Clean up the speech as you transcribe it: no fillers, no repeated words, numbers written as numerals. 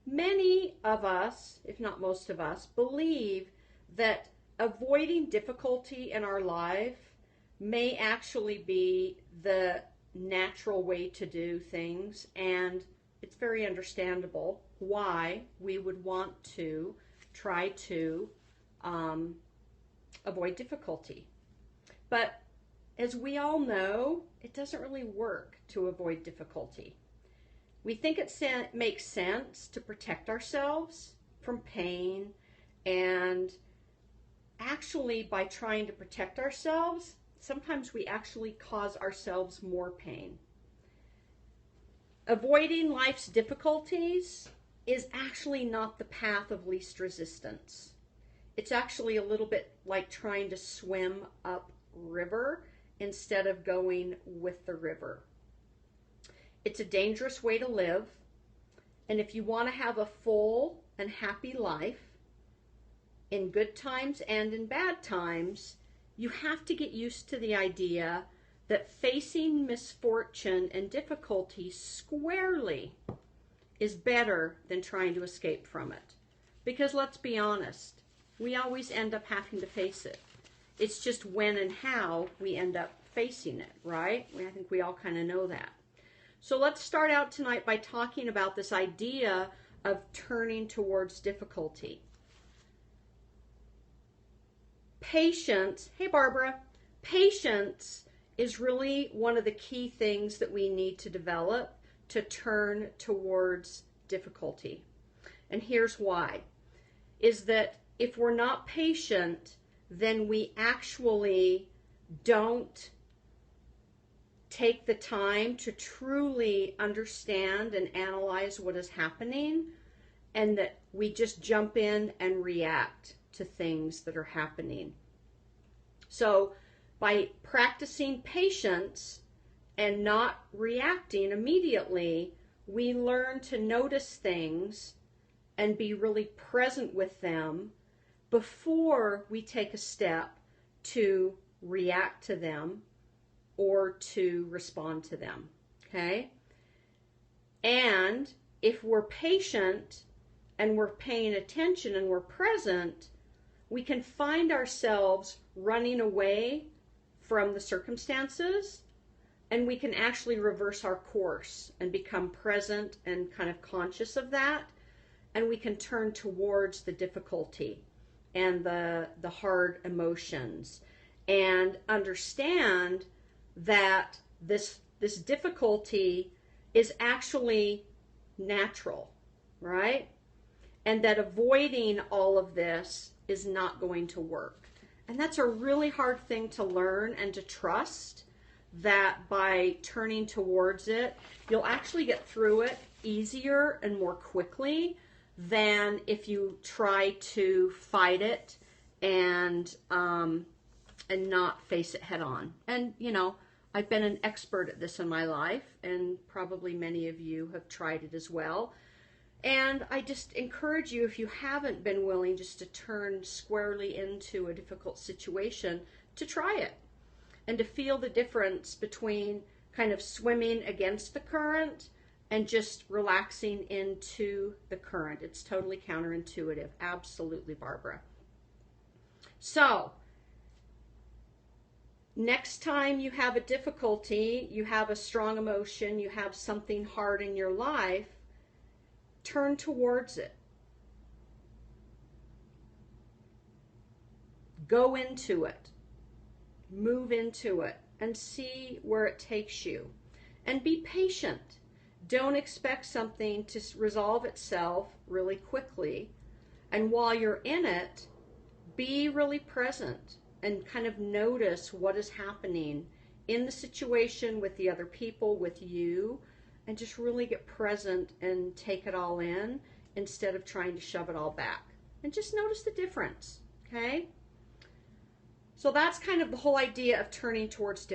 Many of us, if not most of us, believe that avoiding difficulty in our life may actually be the natural way to do things, and it's very understandable why we would want to try to um, avoid difficulty. But as we all know, it doesn't really work to avoid difficulty. We think it makes sense to protect ourselves from pain, and actually, by trying to protect ourselves, sometimes we actually cause ourselves more pain. Avoiding life's difficulties is actually not the path of least resistance. It's actually a little bit like trying to swim up river instead of going with the river. It's a dangerous way to live, and if you want to have a full and happy life, in good times and in bad times, you have to get used to the idea that facing misfortune and difficulty squarely is better than trying to escape from it. Because let's be honest, we always end up having to face it. It's just when and how we end up facing it, right? I think we all kind of know that. So let's start out tonight by talking about this idea of turning towards difficulty. Patience, hey Barbara, patience is really one of the key things that we need to develop to turn towards difficulty. And here's why, is that if we're not patient, then we actually don't take the time to truly understand and analyze what is happening, and that we just jump in and react to things that are happening. So by practicing patience and not reacting immediately, we learn to notice things and be really present with them before we take a step to react to them or to respond to them, okay? And if we're patient and we're paying attention and we're present, we can find ourselves running away from the circumstances, and we can actually reverse our course and become present and kind of conscious of that, and we can turn towards the difficulty and the hard emotions and understand that this difficulty is actually natural, right? And that avoiding all of this is not going to work. And that's a really hard thing to learn and to trust, that by turning towards it, you'll actually get through it easier and more quickly than if you try to fight it and not face it head on. And, you know, I've been an expert at this in my life, and probably many of you have tried it as well. And I just encourage you, if you haven't been willing just to turn squarely into a difficult situation, to try it and to feel the difference between kind of swimming against the current and just relaxing into the current. It's totally counterintuitive. Absolutely, Barbara. So, next time you have a difficulty, you have a strong emotion, you have something hard in your life, turn towards it. Go into it. Move into it and see where it takes you. And be patient. Don't expect something to resolve itself really quickly. And while you're in it, be really present and kind of notice what is happening in the situation, with the other people, with you, and just really get present and take it all in instead of trying to shove it all back. And just notice the difference, okay? So that's kind of the whole idea of turning towards